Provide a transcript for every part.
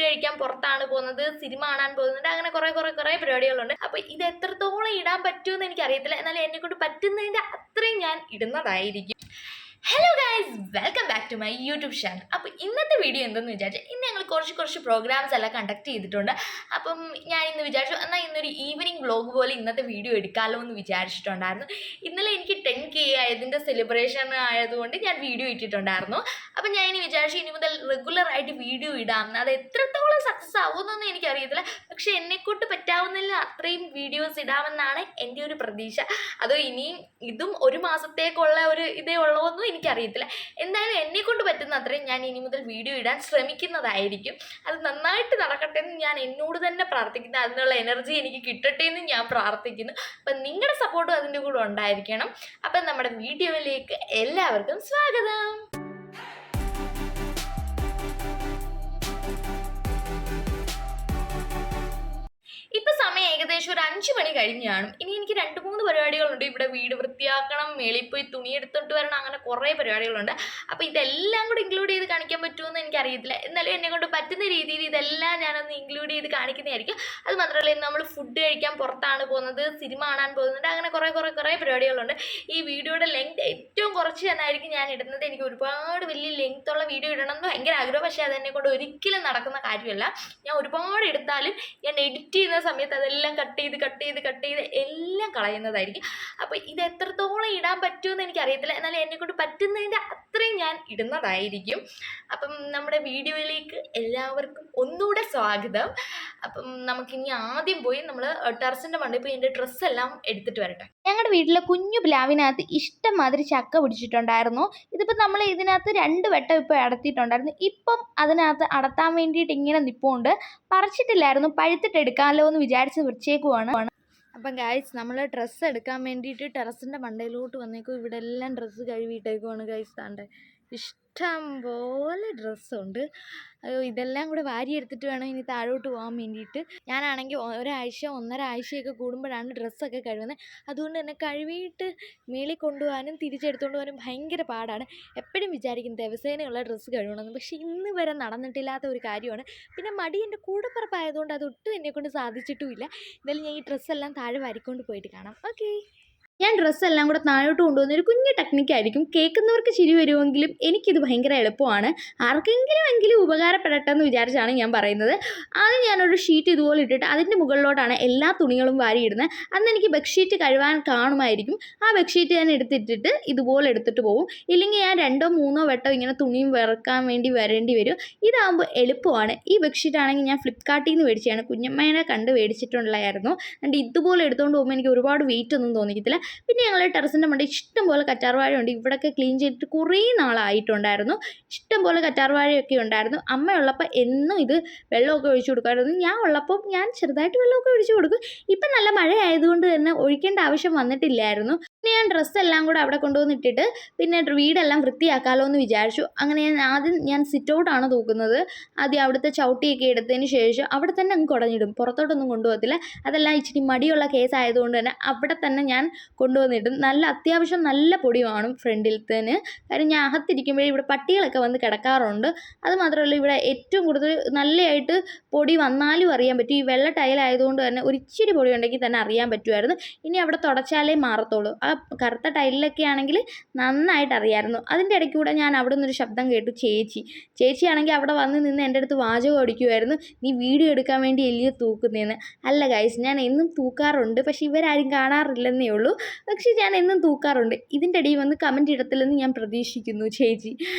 കഴിക്കാൻ പുറത്താണ് പോകുന്നത്, സിനിമ കാണാൻ പോകുന്നുണ്ട്, അങ്ങനെ കുറേ പരിപാടികളുണ്ട്. അപ്പോൾ ഇത് എത്രത്തോളം ഇടാൻ പറ്റുമെന്ന് എനിക്കറിയത്തില്ല, എന്നാലും എന്നെക്കൊണ്ട് പറ്റുന്നതിൻ്റെ അത്രയും ഞാൻ ഇടുന്നതായിരിക്കും. Hello guys, welcome back to my YouTube channel. അപ്പോൾ ഇന്നത്തെ വീഡിയോ എന്തെന്ന് വിചാരിച്ചാൽ, ഇന്ന് ഞങ്ങൾ കുറച്ച് പ്രോഗ്രാംസ് എല്ലാം കണ്ടക്ട് ചെയ്തിട്ടുണ്ട്. അപ്പം ഞാൻ ഇന്ന് വിചാരിച്ചു എന്നാൽ ഇന്നൊരു ഈവനിങ് വ്ളോഗ് പോലെ ഇന്നത്തെ വീഡിയോ എടുക്കാമല്ലോ എന്ന് വിചാരിച്ചിട്ടുണ്ടായിരുന്നു. ഇന്നലെ എനിക്ക് 10K ആയതിൻ്റെ സെലിബ്രേഷൻ ആയതുകൊണ്ട് ഞാൻ വീഡിയോ ഇട്ടിട്ടുണ്ടായിരുന്നു. അപ്പം ഞാൻ ഇനി വിചാരിച്ചു ഇനി മുതൽ റെഗുലറായിട്ട് വീഡിയോ ഇടാം. അത് എത്രത്തോളം സക്സസ് ആവുമെന്നൊന്നും എനിക്കറിയത്തില്ല, പക്ഷെ എന്നെക്കൊണ്ട് പറ്റാവുന്നില്ല അത്രയും വീഡിയോസ് ഇടാമെന്നാണ് എൻ്റെ ഒരു പ്രതീക്ഷ. അതോ ഇനിയും ഇതും ഒരു മാസത്തേക്കുള്ള ഒരു ഇതേ ഉള്ളതെന്നും എനിക്കറിയത്തില്ല. എന്തായാലും എന്നെക്കൊണ്ട് പറ്റുന്ന അത്രയും ഞാൻ ഇനി മുതൽ വീഡിയോ ഇടാൻ ശ്രമിക്കുന്നതായിരിക്കും. അത് നന്നായിട്ട് നടക്കട്ടെ എന്ന് ഞാൻ എന്നോട് തന്നെ പ്രാർത്ഥിക്കുന്നു. അതിനുള്ള എനർജി എനിക്ക് കിട്ടട്ടെ എന്ന് ഞാൻ പ്രാർത്ഥിക്കുന്നു. അപ്പം നിങ്ങളുടെ സപ്പോർട്ടും അതിൻ്റെ കൂടെ ഉണ്ടായിരിക്കണം. അപ്പം നമ്മുടെ വീഡിയോയിലേക്ക് എല്ലാവർക്കും സ്വാഗതം. ഇപ്പം സമയം ഏകദേശം ഒരു 5 മണി കഴിഞ്ഞ് കാണും. ഇനി എനിക്ക് 2-3 പരിപാടികളുണ്ട്. ഇവിടെ വീട് വൃത്തിയാക്കണം, മേളിൽ പോയി തുണി എടുത്തിട്ട് വരണം, അങ്ങനെ കുറേ പരിപാടികളുണ്ട്. അപ്പോൾ ഇതെല്ലാം കൂടി ഇൻക്ലൂഡ് ചെയ്ത് കാണിക്കാൻ പറ്റുമെന്ന് എനിക്കറിയത്തില്ല. എന്നാലും എന്നെക്കൊണ്ട് പറ്റുന്ന രീതിയിൽ ഇതെല്ലാം ഞാനൊന്ന് ഇൻക്ലൂഡ് ചെയ്ത് കാണിക്കുന്നതായിരിക്കും. അത് മാത്രമല്ല, ഇന്ന് നമ്മൾ ഫുഡ് കഴിക്കാൻ പുറത്താണ് പോകുന്നത്, സിനിമ കാണാൻ പോകുന്നുണ്ട്, അങ്ങനെ കുറേ പരിപാടികളുണ്ട്. ഈ വീഡിയോയുടെ ലെങ്ത് ഏറ്റവും കുറച്ച് തന്നെയായിരിക്കും ഞാൻ ഇടുന്നത്. എനിക്ക് ഒരുപാട് വലിയ ലെങ്ത്തുള്ള വീഡിയോ ഇടണം എന്ന് ഭയങ്കര ആഗ്രഹം, പക്ഷേ അതെന്നെക്കൊണ്ട് ഒരിക്കലും നടക്കുന്ന കാര്യമല്ല. ഞാൻ ഒരുപാട് എടുത്താലും ഞാൻ എഡിറ്റ് ചെയ്യുന്ന സമയത്ത് അതെല്ലാം കട്ട് ചെയ്ത് എല്ലാം കളയുന്നതായിരിക്കും. അപ്പോൾ ഇത് എത്രത്തോളം ഇടാൻ പറ്റുമെന്ന് എനിക്കറിയത്തില്ല, എന്നാലും എന്നെക്കൊണ്ട് പറ്റുന്നതിൻ്റെ അത്രയും ഞാൻ ഇടുന്നതായിരിക്കും. അപ്പം നമ്മുടെ വീഡിയോയിലേക്ക് എല്ലാവർക്കും ഒന്നുകൂടെ സ്വാഗതം. അപ്പം നമുക്കിനി ആദ്യം പോയി നമ്മൾ ടെറസിൻ്റെ മണ്ടയിൽ പോയി എൻ്റെ ഡ്രസ്സെല്ലാം എടുത്തിട്ട് വരട്ടെ. ഞങ്ങളുടെ വീട്ടിലെ കുഞ്ഞു പ്ലാവിനകത്ത് ഇഷ്ടംമാതിരി ചക്ക പിടിച്ചിട്ടുണ്ടായിരുന്നു. ഇതിപ്പോൾ നമ്മൾ ഇതിനകത്ത് 2 വട്ടം ഇപ്പോൾ അടത്തിയിട്ടുണ്ടായിരുന്നു. ഇപ്പം അതിനകത്ത് അടത്താൻ വേണ്ടിയിട്ട് ഇങ്ങനെ നിൽപ്പുണ്ട്. പറിച്ചിട്ടില്ലായിരുന്നു, പഴുത്തിട്ട് എടുക്കാമല്ലോ എന്ന് വിചാരിച്ച് വെച്ചേക്കുവാണ്. അപ്പം ഗൈസ്, നമ്മൾ ഡ്രസ്സ് എടുക്കാൻ വേണ്ടിയിട്ട് ടെറസിൻ്റെ മണ്ടയിലോട്ട് വന്നേക്കും. ഇവിടെ എല്ലാം ഡ്രസ്സ് കഴുകിയിട്ടേക്കുവാണ് ഗൈസ്. താണ്ടെ ഇഷ്ടം പോലെ ഡ്രസ്സുണ്ട്. അയ്യോ, ഇതെല്ലാം കൂടെ വാരിയെടുത്തിട്ട് വേണം ഇനി താഴോട്ട് പോകാൻ വേണ്ടിയിട്ട്. ഞാനാണെങ്കിൽ ഒരാഴ്ച 1.5 ആഴ്ചയൊക്കെ കൂടുമ്പോഴാണ് ഡ്രസ്സൊക്കെ കഴുകുന്നത്. അതുകൊണ്ട് തന്നെ കഴുകിയിട്ട് മേളിൽ കൊണ്ടുപോകാനും തിരിച്ചെടുത്തുകൊണ്ട് പോകാനും ഭയങ്കര പാടാണ്. എപ്പോഴും വിചാരിക്കും ദിവസേനയുള്ള ഡ്രസ്സ് കഴുകണമെന്ന്, പക്ഷേ ഇന്ന് വരെ നടന്നിട്ടില്ലാത്ത ഒരു കാര്യമാണ്. പിന്നെ മടി എൻ്റെ കൂടപ്പുറപ്പായതുകൊണ്ട് അതൊട്ടും എന്നെക്കൊണ്ട് സാധിച്ചിട്ടുമില്ല. എന്തായാലും ഞാൻ ഈ ഡ്രസ്സെല്ലാം താഴെ വാരിക്കൊണ്ട് പോയിട്ട് കാണാം. ഓക്കെ, ഞാൻ ഡ്രസ്സെല്ലാം കൂടെ താഴോട്ട് കൊണ്ടുപോകുന്ന ഒരു കുഞ്ഞു ടെക്നിക്കായിരിക്കും. കേൾക്കുന്നവർക്ക് ചിരി വരുമെങ്കിലും എനിക്കിത് ഭയങ്കര എളുപ്പമാണ്. ആർക്കെങ്കിലും ഉപകാരപ്പെടട്ടെ എന്ന് വിചാരിച്ചാണ് ഞാൻ പറയുന്നത്. ആദ്യം ഞാനൊരു ഷീറ്റ് ഇതുപോലെ ഇട്ടിട്ട് അതിൻ്റെ മുകളിലോട്ടാണ് എല്ലാ തുണികളും വാരിയിടുന്നത്. അന്ന് എനിക്ക് ബെഡ്ഷീറ്റ് കഴുകാൻ കാണുമായിരിക്കും. ആ ബെഡ്ഷീറ്റ് ഞാൻ എടുത്തിട്ടിട്ട് ഇതുപോലെ എടുത്തിട്ട് പോകും. ഇല്ലെങ്കിൽ ഞാൻ 2-3 വട്ടം ഇങ്ങനെ തുണിയും വിറക്കാൻ വേണ്ടി വരേണ്ടി വരും. ഇതാകുമ്പോൾ എളുപ്പമാണ്. ഈ ബെഡ്ഷീറ്റ് ആണെങ്കിൽ ഞാൻ ഫ്ലിപ്കാർട്ടിൽ നിന്ന് മേടിച്ചതാണ്. കുഞ്ഞമ്മേനെ കണ്ട് മേടിച്ചിട്ടുള്ളതായിരുന്നു. അതുകൊണ്ട് ഇതുപോലെ എടുത്തുകൊണ്ട് പോകുമ്പോൾ എനിക്ക് ഒരുപാട് വെയിറ്റ് ഒന്നും തോന്നിക്കത്തില്ല. പിന്നെ ഞങ്ങൾ ടെറസിൻ്റെ മണ്ടയിൽ ഇഷ്ടംപോലെ കറ്റാർവാഴയുണ്ട്. ഇവിടെയൊക്കെ ക്ലീൻ ചെയ്തിട്ട് കുറേ നാളായിട്ടുണ്ടായിരുന്നു. ഇഷ്ടംപോലെ കറ്റാർവാഴയൊക്കെ ഉണ്ടായിരുന്നു. അമ്മയുള്ളപ്പോൾ എന്നും ഇത് വെള്ളമൊക്കെ ഒഴിച്ചു കൊടുക്കുമായിരുന്നു. ഞാൻ ഉള്ളപ്പോൾ ഞാൻ ചെറുതായിട്ട് വെള്ളമൊക്കെ ഒഴിച്ചു കൊടുക്കും. ഇപ്പം നല്ല മഴ ആയതുകൊണ്ട് തന്നെ ഒഴിക്കേണ്ട ആവശ്യം വന്നിട്ടില്ലായിരുന്നു. പിന്നെ ഞാൻ ഡ്രസ്സെല്ലാം കൂടെ അവിടെ കൊണ്ടുവന്നിട്ടിട്ട് പിന്നെ വീടെല്ലാം വൃത്തിയാക്കാമല്ലോ എന്ന് വിചാരിച്ചു. അങ്ങനെ ഞാൻ സിറ്റ് ഔട്ടാണ് തൂക്കുന്നത്. ആദ്യം അവിടുത്തെ ചവിട്ടിയൊക്കെ എടുത്തതിന് ശേഷം അവിടെ തന്നെ അങ്ങ് കുടഞ്ഞിടും, പുറത്തോട്ടൊന്നും കൊണ്ടുപോകത്തില്ല. അതെല്ലാം ഇച്ചിരി മടിയുള്ള കേസ് ആയതുകൊണ്ട് തന്നെ അവിടെ തന്നെ ഞാൻ കൊണ്ടുവന്നിട്ടും. അത്യാവശ്യം നല്ല പൊടി കാണും ഫ്രണ്ടിലത്തേന്. കാര്യം ഞാൻ അകത്തിരിക്കുമ്പോഴേ ഇവിടെ പട്ടികളൊക്കെ വന്ന് കിടക്കാറുണ്ട്. അതുമാത്രമല്ല, ഇവിടെ ഏറ്റവും കൂടുതൽ നല്ലതായിട്ട് പൊടി വന്നാലും അറിയാൻ പറ്റും. ഈ വെള്ള ടൈലായതുകൊണ്ട് തന്നെ ഒരിച്ചിരി പൊടി ഉണ്ടെങ്കിൽ തന്നെ അറിയാൻ പറ്റുമായിരുന്നു. ഇനി അവിടെ തുടച്ചാലേ മാറത്തുള്ളൂ. ആ കറുത്ത ടൈലിലൊക്കെ ആണെങ്കിൽ നന്നായിട്ട് അറിയാമായിരുന്നു. അതിൻ്റെ ഇടയ്ക്ക് കൂടെ ഞാൻ അവിടെ നിന്നൊരു ശബ്ദം കേട്ടു. ചേച്ചിയാണെങ്കിൽ അവിടെ വന്ന് നിന്ന് എൻ്റെ അടുത്ത് വാചകം അടിക്കുമായിരുന്നു, നീ വീഡിയോ എടുക്കാൻ വേണ്ടി എലിയെ തൂക്കുന്നതെന്ന്. അല്ല ഗൈസ്, ഞാൻ എന്നും തൂക്കാറുണ്ട്, പക്ഷേ ഇവരാരും കാണാറില്ലെന്നേ ഉള്ളൂ. പക്ഷേ ഞാൻ എന്നും തൂക്കാറുണ്ട്. ഇതിൻ്റെ ഇടയിൽ വന്ന് കമൻറ്റ് ഇടത്തില്ലെന്ന് ഞാൻ പ്രതീക്ഷിക്കുന്നു. ചേച്ചി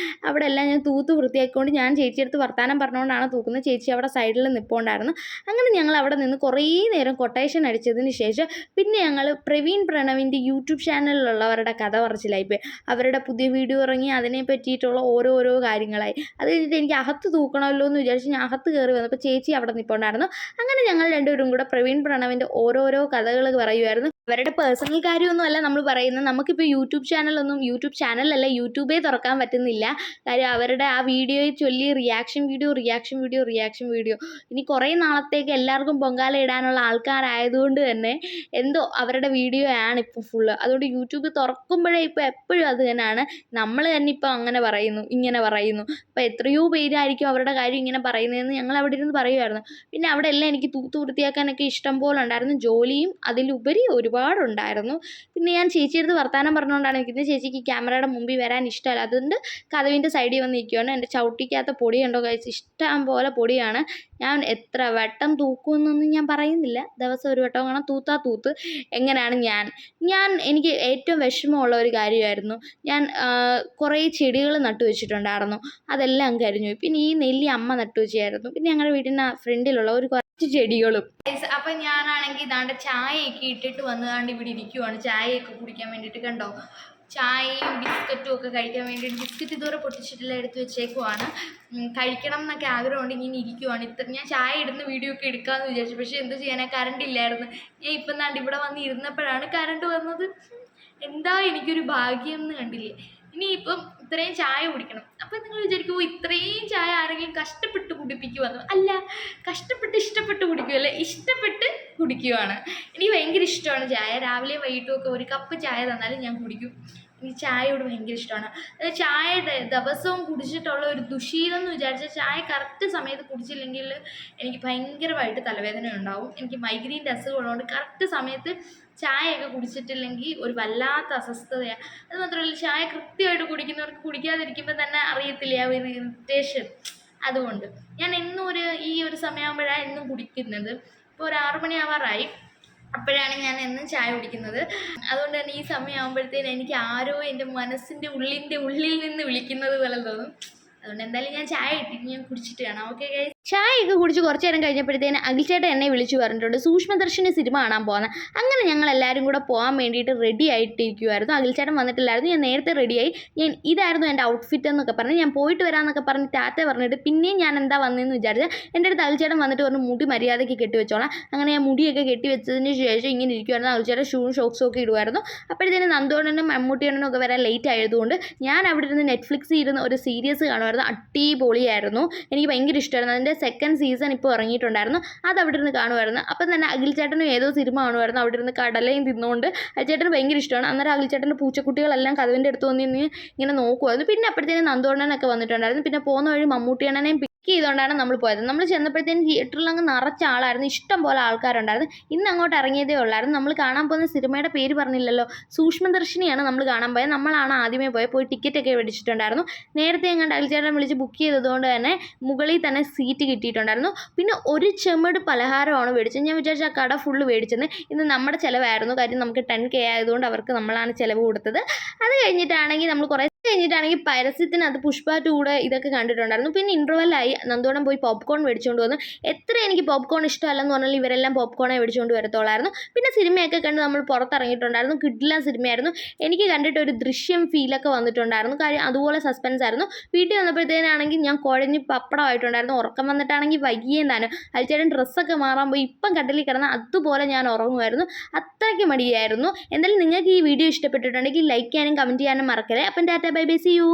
അവിടെ എല്ലാം ഞാൻ തൂത്ത് വൃത്തിയാക്കിക്കൊണ്ട് ഞാൻ ചേച്ചിയെടുത്ത് വർത്താനം പറഞ്ഞുകൊണ്ടാണ് തൂക്കുന്നത്. ചേച്ചി അവിടെ സൈഡിൽ നിൽപ്പുണ്ടായിരുന്നു. അങ്ങനെ ഞങ്ങൾ അവിടെ നിന്ന് കുറേ നേരം കൊട്ടേഷൻ അടിച്ചതിന് ശേഷം പിന്നെ ഞങ്ങൾ പ്രവീൺ പ്രണവിൻ്റെ യൂട്യൂബ് ചാനലിലുള്ളവരുടെ കഥ പറച്ചിലായിപ്പോയി. അവരുടെ പുതിയ വീഡിയോ ഇറങ്ങി അതിനെ പറ്റിയിട്ടുള്ള ഓരോ കാര്യങ്ങളായി. അത് കഴിഞ്ഞിട്ട് എനിക്ക് അകത്ത് തൂക്കണമല്ലോ എന്ന് വിചാരിച്ച് ഞാൻ അകത്ത് കയറി വന്നപ്പോൾ ചേച്ചി അവിടെ നിൽപ്പുണ്ടായിരുന്നു. അങ്ങനെ ഞങ്ങൾ രണ്ടുപേരും കൂടെ പ്രവീൺ പ്രണവിൻ്റെ ഓരോരോ കഥകൾ പറയുമായിരുന്നു. അവരുടെ പേഴ്സണൽ കാര്യമൊന്നുമല്ല നമ്മൾ പറയുന്നത്. നമുക്കിപ്പോൾ യൂട്യൂബ് ചാനലല്ല യൂട്യൂബേ തുറക്കാൻ പറ്റുന്നില്ല. കാര്യം അവരുടെ ആ വീഡിയോയെ ചൊല്ലി റിയാക്ഷൻ വീഡിയോ ഇനി കുറേ നാളത്തേക്ക് എല്ലാവർക്കും പൊങ്കാല ഇടാനുള്ള ആൾക്കാരായതുകൊണ്ട് തന്നെ എന്തോ അവരുടെ വീഡിയോ ആണ് ഇപ്പോൾ ഫുള്ള്. അതുകൊണ്ട് യൂട്യൂബ് തുറക്കുമ്പോഴേ ഇപ്പോൾ എപ്പോഴും അത് തന്നെയാണ്. നമ്മൾ തന്നെ ഇപ്പോൾ അങ്ങനെ പറയുന്നു, ഇങ്ങനെ പറയുന്നു. അപ്പോൾ എത്രയോ പേരായിരിക്കും അവരുടെ കാര്യം ഇങ്ങനെ പറയുന്നതെന്ന് ഞങ്ങൾ അവിടെ ഇരുന്ന് പറയുമായിരുന്നു. പിന്നെ അവിടെ എല്ലാം എനിക്ക് തൂത്ത് വൃത്തിയാക്കാനൊക്കെ ഇഷ്ടം പോലെ ഉണ്ടായിരുന്നു. ജോലിയും അതിലുപരി ഒരുപാടുണ്ടായിരുന്നു. പിന്നെ ഞാൻ ചേച്ചിയെടുത്ത് വർത്താനം പറഞ്ഞുകൊണ്ടാണ് നിൽക്കുന്നത്. ചേച്ചിക്ക് ക്യാമറയുടെ മുമ്പിൽ വരാൻ ഇഷ്ടമല്ല. അതുകൊണ്ട് കതവിൻ്റെ സൈഡിൽ വന്ന് നിൽക്കുകയാണ്. എൻ്റെ ചവിട്ടിക്കകത്ത് പൊടി കണ്ടോ ഗൈസ്, ഇഷ്ടം പോലെ പൊടിയാണ്. ഞാൻ എത്ര വട്ടം തൂക്കുമെന്നൊന്നും ഞാൻ പറയുന്നില്ല. ദിവസം ഒരു വട്ടം കാണാൻ തൂത്ത് എങ്ങനെയാണ് എനിക്ക് ഏറ്റവും വിഷമമുള്ള ഒരു കാര്യമായിരുന്നു. ഞാൻ കുറേ ചെടികൾ നട്ടു വെച്ചിട്ടുണ്ടായിരുന്നു. അതെല്ലാം കരിഞ്ഞു പോയി. പിന്നെ ഈ നെല്ലി അമ്മ നട്ടു വെച്ചായിരുന്നു. പിന്നെ ഞങ്ങളുടെ വീടിൻ്റെ ഫ്രണ്ടിലുള്ള ഒരു കുറച്ച് ചെടികളും. അപ്പം ഞാനാണെങ്കിൽ ഇതാണ്ട് ചായയൊക്കെ ഇട്ടിട്ട് വന്നതാണ്ട് ഇവിടെ ഇരിക്കുവാണ്. ചായയൊക്കെ കുടിക്കാൻ വേണ്ടിയിട്ട് കണ്ടോ, ചായയും ബിസ്ക്കറ്റും ഒക്കെ കഴിക്കാൻ വേണ്ടിയിട്ട്. ബിസ്ക്കറ്റ് ഇതുവരെ പൊട്ടിച്ചിട്ടില്ല, എടുത്ത് വെച്ചേക്കുവാണ്. കഴിക്കണം എന്നൊക്കെ ആഗ്രഹമുണ്ട്. ഇങ്ങനെ ഇരിക്കുവാണ്. ഞാൻ ചായ ഇടുന്ന വീഡിയോ ഒക്കെ എടുക്കാമെന്ന് വിചാരിച്ചു. പക്ഷേ എന്ത് ചെയ്യാനാ, കറണ്ട് ഇല്ലായിരുന്നു. ഞാൻ ഇപ്പം ദാണ്ട് ഇവിടെ വന്ന് ഇരുന്നപ്പോഴാണ് കറണ്ട് വന്നത്. എന്താ എനിക്കൊരു ഭാഗ്യം എന്ന് കണ്ടില്ലേ. ഇനിയിപ്പം ഇത്രയും ചായ കുടിക്കണം. അപ്പം നിങ്ങൾ വിചാരിക്കുമോ ഇത്രയും ചായ ആരെങ്കിലും കഷ്ടപ്പെട്ട് കുടിപ്പിക്കുമെന്ന്? അല്ല, ഇഷ്ടപ്പെട്ട് കുടിക്കുമല്ലേ, ഇഷ്ടപ്പെട്ട് കുടിക്കുവാണ്. എനിക്ക് ഭയങ്കര ഇഷ്ടമാണ് ചായ. രാവിലെയും വൈകിട്ടും ഒക്കെ ഒരു കപ്പ് ചായ തന്നാലും ഞാൻ കുടിക്കും. എനിക്ക് ചായയോട് ഭയങ്കര ഇഷ്ടമാണ്. ചായ ദിവസവും കുടിച്ചിട്ടുള്ള ഒരു ദുശീലം എന്ന് വിചാരിച്ചാൽ ചായ കറക്റ്റ് സമയത്ത് കുടിച്ചില്ലെങ്കിൽ എനിക്ക് ഭയങ്കരമായിട്ട് തലവേദന ഉണ്ടാവും. എനിക്ക് മൈഗ്രെയിൻ്റെ അസുഖമുള്ളതുകൊണ്ട് കറക്റ്റ് സമയത്ത് ചായയൊക്കെ കുടിച്ചിട്ടില്ലെങ്കിൽ ഒരു വല്ലാത്ത അസ്വസ്ഥതയാണ്. അത് മാത്രമല്ല, ചായ കൃത്യമായിട്ട് കുടിക്കുന്നവർക്ക് കുടിക്കാതിരിക്കുമ്പോൾ തന്നെ അറിയത്തില്ല ആ ഒരു ഇറിറ്റേഷൻ. അതുകൊണ്ട് ഞാൻ ഈ ഒരു സമയമാകുമ്പോഴാണ് എന്നും കുടിക്കുന്നത്. ഇപ്പോൾ ഒരു 6 മണിയാവാറായി, അപ്പോഴാണ് ഞാൻ എന്നും ചായ കുടിക്കുന്നത്. അതുകൊണ്ട് തന്നെ ഈ സമയമാകുമ്പോഴത്തേന് എനിക്ക് ആരോ എൻ്റെ മനസ്സിൻ്റെ ഉള്ളിൽ നിന്ന് വിളിക്കുന്നത് പോലെ തോന്നും. അതുകൊണ്ട് എന്തായാലും ഞാൻ ചായ ഇട്ടിട്ട് ഞാൻ കുടിച്ചിട്ട് കാണാം. Okay guys. ചായയൊക്കെ കുടിച്ച് കുറച്ച് നേരം കഴിഞ്ഞപ്പോഴത്തേന് അഖിൽചേട്ടൻ എന്നെ വിളിച്ചു പറഞ്ഞിട്ടുണ്ട് സൂക്ഷ്മദർശിനി സിനിമ കാണാൻ പോകുന്നത്. അങ്ങനെ ഞങ്ങൾ എല്ലാവരും കൂടെ പോകാൻ വേണ്ടിയിട്ട് റെഡി ആയിട്ടിരിക്കുമായിരുന്നു. അഖിൽചേട്ടൻ വന്നിട്ടില്ലായിരുന്നു. ഞാൻ നേരത്തെ റെഡിയായി. ഇതായിരുന്നു എൻ്റെ ഔട്ട്ഫിറ്റ് എന്നൊക്കെ പറഞ്ഞ് ഞാൻ പോയിട്ട് വരാമെന്നൊക്കെ പറഞ്ഞ് ടാറ്റ പറഞ്ഞിട്ട് പിന്നെയും ഞാൻ എന്താ വന്നതെന്ന് വിചാരിച്ചാൽ എൻ്റെ അടുത്ത് അഖിൽചേട്ടൻ വന്നിട്ട് പറഞ്ഞു മുടി മര്യാദയ്ക്ക് കെട്ടിവെച്ചോളാം. അങ്ങനെ ഞാൻ മുടിയൊക്കെ കെട്ടിവെച്ചതിന് ശേഷം ഇങ്ങനെ ഇരിക്കുമായിരുന്നു. അഖിൽചേട്ടൻ ഷോക്സും ഒക്കെ ഇടുമായിരുന്നു. അപ്പോഴത്തേനും നന്ദോണനും മമ്മൂട്ടിയണ്ണനും ഒക്കെ വരാൻ ലേറ്റ് ആയതുകൊണ്ട് ഞാൻ അവിടെ ഇരുന്ന് നെറ്റ്ഫ്ലിക്സിൽ ഇരുന്ന് ഒരു സീരീസ് കാണുമായിരുന്നു. അടിപൊളിയായിരുന്നു. എനിക്ക് ഭയങ്കര ഇഷ്ടമായിരുന്നു. അതിൻ്റെ സെക്കൻഡ് സീസൺ ഇപ്പോൾ ഇറങ്ങിയിട്ടുണ്ടായിരുന്നു. അത് അവിടെ ഇരുന്ന് കാണുമായിരുന്നു. അപ്പം തന്നെ അഖിൽചേട്ടനും ഏതോ സിനിമ കാണുമായിരുന്നു. അവിടെ ഇരുന്ന് കടലയും തിന്നുകൊണ്ട് അഖിൽചേട്ടന് ഭയങ്കര ഇഷ്ടമാണ്. അന്നേരം അഖിൽചേട്ടൻ്റെ പൂച്ചക്കുട്ടികളെല്ലാം കതവിൻ്റെ അടുത്ത് വന്ന് ഇങ്ങനെ നോക്കുമായിരുന്നു. പിന്നെ അപ്പോഴത്തേനും നന്ദോണ്ണനൊക്കെ വന്നിട്ടുണ്ടായിരുന്നു. പിന്നെ പോകുന്ന വഴി മമ്മൂട്ടിയണ്ണനെയും ചെയ്തുകൊണ്ടാണ് നമ്മൾ പോയത്. നമ്മൾ ചെന്നപ്പോഴത്തേനും തിയേറ്ററിൽ അങ്ങ് നിറച്ച ആളായിരുന്നു. ഇഷ്ടം പോലെ ആൾക്കാരുണ്ടായിരുന്നു. ഇന്ന് അങ്ങോട്ട് ഇറങ്ങിയതേ ഉള്ളായിരുന്നു. നമ്മൾ കാണാൻ പോകുന്ന സിനിമയുടെ പേര് പറഞ്ഞില്ലല്ലോ, സൂക്ഷ്മദർശിനിയാണ് നമ്മൾ കാണാൻ പോയത്. നമ്മളാണ് ആദ്യമേ പോയി ടിക്കറ്റൊക്കെ മേടിച്ചിട്ടുണ്ടായിരുന്നു. നേരത്തെ എങ്ങാണ്ട് അഖിൽചേട്ടൻ വിളിച്ച് ബുക്ക് ചെയ്തതുകൊണ്ട് തന്നെ മുകളിൽ തന്നെ സീറ്റ് കിട്ടിയിട്ടുണ്ടായിരുന്നു. പിന്നെ ഒരു ചെമ്മട് പലഹാരമാണ് മേടിച്ചത്. ഞാൻ വിചാരിച്ച ആ കട ഫുള്ള് മേടിച്ചത്. ഇന്ന് നമ്മുടെ ചിലവായിരുന്നു. കാര്യം നമുക്ക് 10K ആയതുകൊണ്ട് അവർക്ക് നമ്മളാണ് ചിലവ് കൊടുത്തത്. അത് കഴിഞ്ഞിട്ടാണെങ്കിൽ പരസ്യത്തിനകത്ത് പുഷ്പ 2 ഇതൊക്കെ കണ്ടിട്ടുണ്ടായിരുന്നു. പിന്നെ ഇൻ്റർവെല്ലായി നന്ദോണം പോയി പോപ്കോൺ മേടിച്ചുകൊണ്ട് വന്നു. എത്ര എനിക്ക് പോപ്കോൺ ഇഷ്ടമല്ലെന്ന് പറഞ്ഞാൽ ഇവരെല്ലാം പോപ്കോണെ മേടിച്ചുകൊണ്ട് വരത്തോളായിരുന്നു. പിന്നെ സിനിമയൊക്കെ കണ്ട് നമ്മൾ പുറത്തിറങ്ങിയിട്ടുണ്ടായിരുന്നു. കിഡിലൻ സിനിമയായിരുന്നു. എനിക്ക് കണ്ടിട്ട് ഒരു ദൃശ്യം ഫീലൊക്കെ വന്നിട്ടുണ്ടായിരുന്നു. കാര്യം അതുപോലെ സസ്പെൻസ് ആയിരുന്നു. വീട്ടിൽ വന്നപ്പോഴത്തേനാണെങ്കിൽ ഞാൻ കുഴഞ്ഞ് പപ്പടമായിട്ടുണ്ടായിരുന്നു. ഉറക്കം വന്നിട്ടാണെങ്കിൽ വൈകിയും താനും. അയച്ചേട്ടൻ ഡ്രസ്സൊക്കെ മാറാൻ പോയി ഇപ്പം കട്ടിലിൽ കിടന്ന് അതുപോലെ ഞാൻ ഉറങ്ങുമായിരുന്നു. അത്രയ്ക്ക് മടിയായിരുന്നു. എന്തായാലും നിങ്ങൾക്ക് ഈ വീഡിയോ ഇഷ്ടപ്പെട്ടിട്ടുണ്ടെങ്കിൽ ലൈക്ക് ചെയ്യാനും കമൻറ്റ് ചെയ്യാനും മറക്കരുത്. അപ്പം ടാറ്റ ബൈ ബൈ, സീ യു.